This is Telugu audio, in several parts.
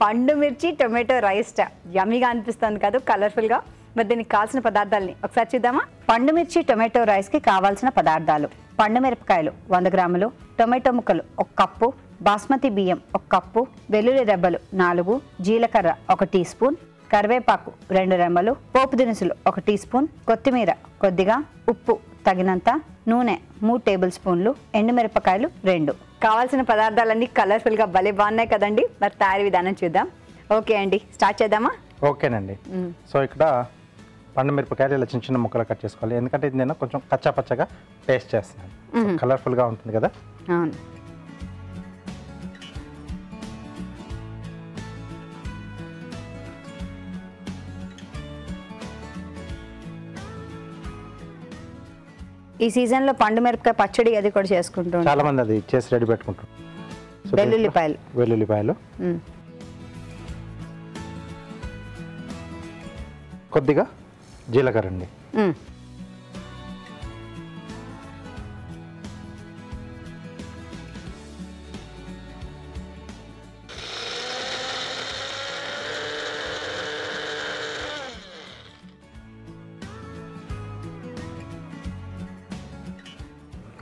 పండు మిర్చి టొమాటో రైస్ యమ్మీగా అనిపిస్తుంది కదా కలర్ఫుల్గా. మరి దీనికి కావాల్సిన పదార్థాలని ఒకసారి చూద్దామా. పండు మిర్చి టొమాటో రైస్కి కావాల్సిన పదార్థాలు: పండు మిరపకాయలు 100 గ్రాములు, టొమాటో ముక్కలు 1 కప్పు, బాస్మతి బియ్యం 1 కప్పు, వెల్లుల్లి రెబ్బలు 4, జీలకర్ర 1 టీ స్పూన్, కరివేపాకు 2 రెమ్మలు, పోపు దినుసులు 1 టీ స్పూన్, కొత్తిమీర కొద్దిగా, ఉప్పు తగినంత, నూనె 3 టేబుల్ స్పూన్లు, ఎండుమిరపకాయలు 2. కావాల్సిన పదార్థాలన్నీ కలర్ఫుల్గా భలే బాగున్నాయి కదండి. మరి తయారీ విధానం చూద్దాం. ఓకే అండి, స్టార్ట్ చేద్దామా? ఓకేనండి. సో ఇక్కడ పండు మిరపకాయలు ఇలా చిన్న చిన్న ముక్కలు కట్ చేసుకోవాలి. ఎందుకంటే ఇది నేను కొంచెం కచ్చా పచ్చగా టేస్ట్ చేస్తున్నాను. కలర్ఫుల్గా ఉంటుంది కదా. అవును. ఈ సీజన్లో పండు మిరపకాయ పచ్చడి అది కూడా చేసుకుంటాం. చాలా మంది అది చేసి రెడీ పెట్టుకుంటారు. వెల్లుల్లిపాయలు కొద్దిగా జీలకర్ర అండి.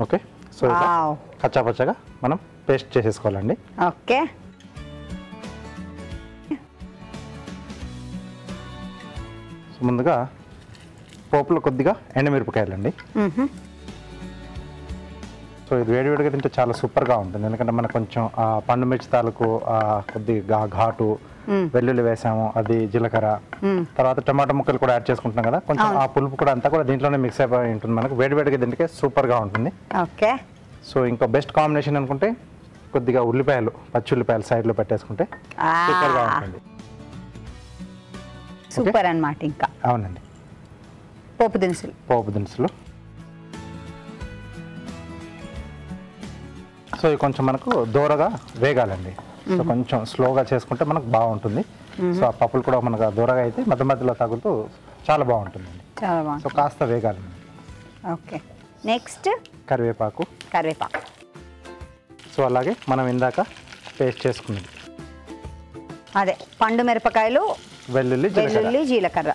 ఓకే, సో కచ్చా పచ్చగా మనం పేస్ట్ చేసేసుకోవాలండి. ఓకే, సో ముందుగా పోపులో కొద్దిగా ఎండుమిరపకాయలండి. సో ఇది వేడివేడిగా తింటే చాలా సూపర్గా ఉంటుంది. ఎందుకంటే మనకు కొంచెం పండు మిర్చి తాలూకు కొద్దిగా ఘాటు, వెల్లుల్లి వేసాము, అది జీలకర్ర, తర్వాత టమాటా ముక్కలు కూడా యాడ్ చేసుకుంటున్నాం కదా, కొంచెం ఆ పులుపు కూడా అంతా కూడా దీంట్లోనే మిక్స్ అయిపోయి ఉంటుంది. మనకు వేడివేడిగా తింటే సూపర్గా ఉంటుంది. ఓకే, సో ఇంకో బెస్ట్ కాంబినేషన్ అనుకుంటే కొద్దిగా ఉల్లిపాయలు, పచ్చి ఉల్లిపాయలు సైడ్లో పెట్టేసుకుంటే సూపర్గా ఉంటుంది. సూపర్ అన్నమాట. ఇంకా అవునండి. పోపు దినుసులు సో ఇవి కొంచెం మనకు దూరగా వేగాలండి. సో కొంచెం స్లోగా చేసుకుంటే మనకు బాగుంటుంది. సో ఆ పప్పులు కూడా మనకు దూరగా అయితే మధ్య మధ్యలో తగులుతూ చాలా బాగుంటుందండి. సో కాస్త వేగాలండి. ఓకే, నెక్స్ట్ కరివేపాకు. సో అలాగే మనం ఇందాక పేస్ట్ చేసుకున్నది అదే పండు మిరపకాయలు, వెల్లుల్లి, జీలకర్ర.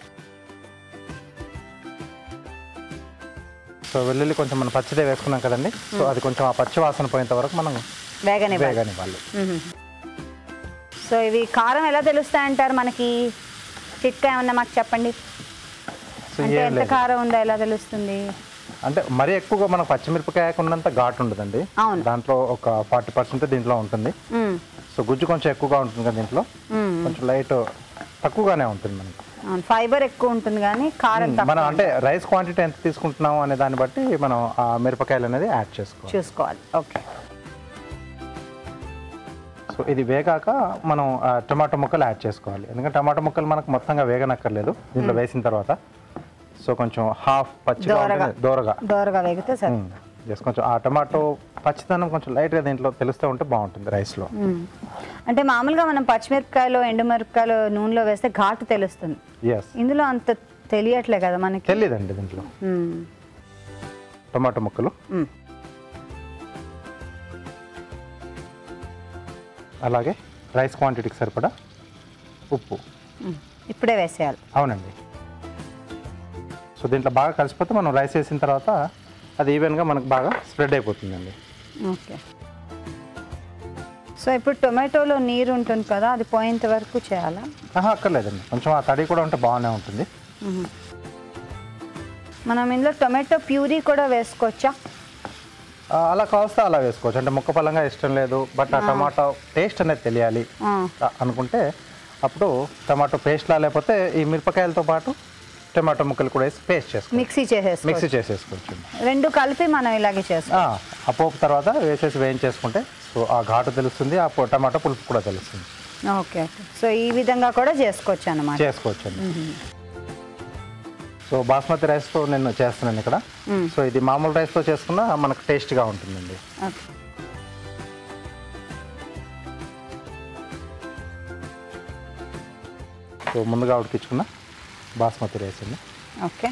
సో వెల్లుల్లి కొంచెం మనం పచ్చిదే వేసుకున్నాం కదండి. సో అది కొంచెం ఆ పచ్చి వాసన పోయేంత వరకు మనం వేగనివ్వాలి. సో ఇవి కారం ఎలా తెలుస్తాయంటారు? మనకి చిట్కా ఏమన్నా మాకు చెప్పండి. అంటే ఎంత కారం ఉందో ఎలా తెలుస్తుంది? అంటే మరీ ఎక్కువగా మనకు పచ్చిమిరపకాయకు ఉన్నంత ఘాటు ఉండదండి. దాంట్లో ఒక 40% దీంట్లో ఉంటుంది. సో గుజ్జు కొంచెం ఎక్కువగా ఉంటుంది కదా దీంట్లో, కొంచెం లైట్ తక్కువగానే ఉంటుంది మనకి. ఫైబర్ ఎక్కువ ఉంటుంది కానీ కారం మనం అంటే రైస్ క్వాంటిటీ ఎంత తీసుకుంటున్నాము అనే దాన్ని బట్టి మనం ఆ మిరపకాయలు అనేది యాడ్ చూసుకోవాలి. ఓకే, సో ఇది వేగాక మనం టమాటో ముక్కలు యాడ్ చేసుకోవాలి. ఎందుకంటే టమాటో ముక్కలు మనకు మొత్తంగా వేగనక్కర్లేదు దీంట్లో వేసిన తర్వాత. సో కొంచెం హాఫ్ పచ్చిగా దోరగా వేగితే సరే. కొంచెం ఆ టమాటో పచ్చిదనం కొంచెం లైట్గా దీంట్లో తెలుస్తూ ఉంటే బాగుంటుంది రైస్లో. అంటే మామూలుగా మనం పచ్చిమిరపకాయలు, ఎండుమిరపకాయలు నూనెలో వేస్తే ఘాటు తెలుస్తుంది. ఇందులో అంత తెలియట్లే కదా మనకి. తెలియదండి దీంట్లో. టమాటో ముక్కలు, అలాగే రైస్ క్వాంటిటీకి సరిపడా ఉప్పు ఇప్పుడే వేసేయాలి. అవునండి. సో దీంట్లో బాగా కలిసిపోతే మనం రైస్ వేసిన తర్వాత అది ఈవెన్గా మనకు బాగా స్ప్రెడ్ అయిపోతుందండి. ఓకే, సో ఇప్పుడు టొమాటోలో నీరు ఉంటుంది కదా, అది పోయేంత వరకు చేయాలా? అక్కర్లేదండి, కొంచెం ఆ తడి కూడా ఉంటే బాగానే ఉంటుంది. మనం ఇందులో టొమాటో ప్యూరీ కూడా వేసుకోవచ్చా? అలా కావస్తే అలా వేసుకోవచ్చు. అంటే ముక్క పలంగా ఇష్టం లేదు బట్ ఆ టమాటో టేస్ట్ అనేది తెలియాలి అనుకుంటే అప్పుడు టమాటో పేస్ట్లా, లేకపోతే ఈ మిరపకాయలతో పాటు టమాటో ముక్కలు కూడా వేసి పేస్ట్ చేసుకోవచ్చు, మిక్సీ చేసేసుకోవచ్చు. రెండు కలిపి మనం ఇలాగే చేసుకోవాలి. ఆ పోపు తర్వాత వేయించేసుకుంటే సో ఆ ఘాటు తెలుస్తుంది, ఆ టమాటో పులుపు కూడా తెలుస్తుంది. ఓకే, సో ఈ విధంగా కూడా చేసుకోవచ్చు అన్నమాట. చేసుకోవచ్చండి. సో బాస్మతి రైస్తో నేను చేస్తున్నాను ఇక్కడ. సో ఇది మామూలు రైస్తో చేసుకున్నా మనకు టేస్ట్గా ఉంటుందండి. సో ముందుగా ఉడికించుకున్న బాస్మతి రైస్ అండి. ఓకే,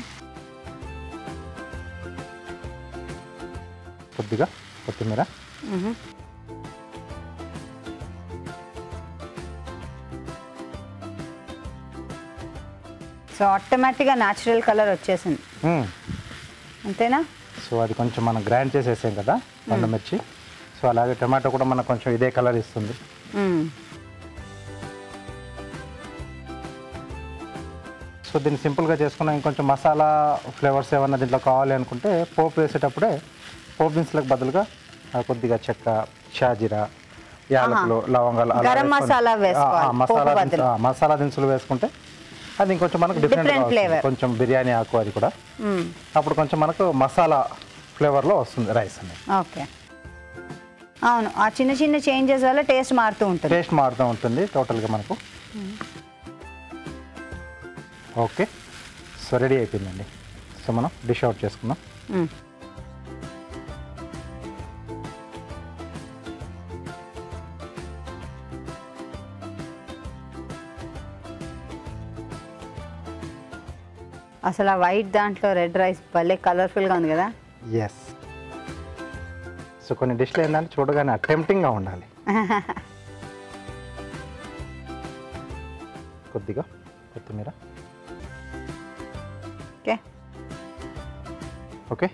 కొద్దిగా కొత్తిమీర, సో ఆటోమేటిక్గా న్యాచురల్ కలర్ వచ్చేసింది, అంతేనా? సో అది కొంచెం మనం గ్రైండ్ చేసేసాం కదా పండు మిర్చి. సో అలాగే టమాటో కూడా మనకు కొంచెం ఇదే కలర్ ఇస్తుంది. సో దీన్ని సింపుల్గా చేసుకున్నాం. ఇంకొంచెం మసాలా ఫ్లేవర్స్ ఏమన్నా దీంట్లో కావాలి అనుకుంటే పోపు వేసేటప్పుడే పోపు దినుసులకు బదులుగా కొద్దిగా చెక్క, షాజీరా, యాలకులు, లవంగాలు గరం మసాలా వేసుకోవాలి, మసాలా దినుసులు వేసుకుంటే అది ఇంకొంచెం మనకు డిఫరెంట్ ఫ్లేవర్, కొంచెం బిర్యానీ ఆకు అది కూడా, అప్పుడు కొంచెం మనకు మసాలా ఫ్లేవర్లో వస్తుంది రైస్ అనేది. ఓకే, అవును. ఆ చిన్న చిన్న చేంజెస్ వల్ల టేస్ట్ మారుతూ ఉంటుంది టోటల్గా మనకు. ఓకే, సో రెడీ అయిపోయిందండి. సో మనం డిష్ అవుట్ చేసుకుందాం. అసలు ఆ వైట్ దాంట్లో రెడ్ రైస్ భలే కలర్ఫుల్గా ఉంది కదా. ఎస్. సో కొన్ని డిష్లు ఏంటంటే చూడగానే అటెంప్టింగ్గా ఉండాలి. కొద్దిగా కొత్తిమీర. ఓకే,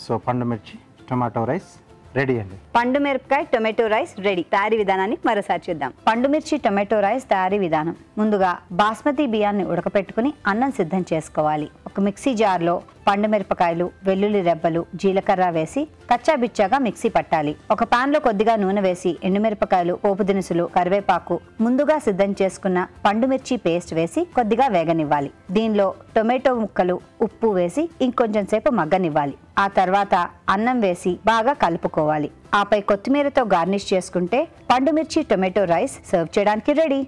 సో పండు మిర్చి టొమాటో రైస్ రెడీ అండి. పండు మిరపకాయ టొమాటో రైస్ రెడీ. తయారీ విధానాన్ని మరోసారి చూద్దాం. పండు మిర్చి టొమాటో రైస్ తయారీ విధానం. ముందుగా బాస్మతి బియ్యాన్ని ఉడకపెట్టుకుని అన్నం సిద్ధం చేసుకోవాలి. ఒక మిక్సీ జార్లో పండు మిరపకాయలు, వెల్లుల్లి రెబ్బలు, జీలకర్ర వేసి కచ్చా బిచ్చాగా మిక్సీ పట్టాలి. ఒక పాన్ లో కొద్దిగా నూనె వేసి ఎండుమిరపకాయలు, పోపు దినుసులు, కరివేపాకు, ముందుగా సిద్ధం చేసుకున్న పండు మిర్చి పేస్ట్ వేసి కొద్దిగా వేగనివ్వాలి. దీనిలో టొమాటో ముక్కలు, ఉప్పు వేసి ఇంకొంచెం సేపు మగ్గనివ్వాలి. ఆ తర్వాత అన్నం వేసి బాగా కలుపుకోవాలి. ఆపై కొత్తిమీరతో గార్నిష్ చేసుకుంటే పండు మిర్చి టొమాటో రైస్ సర్వ్ చేయడానికి రెడీ.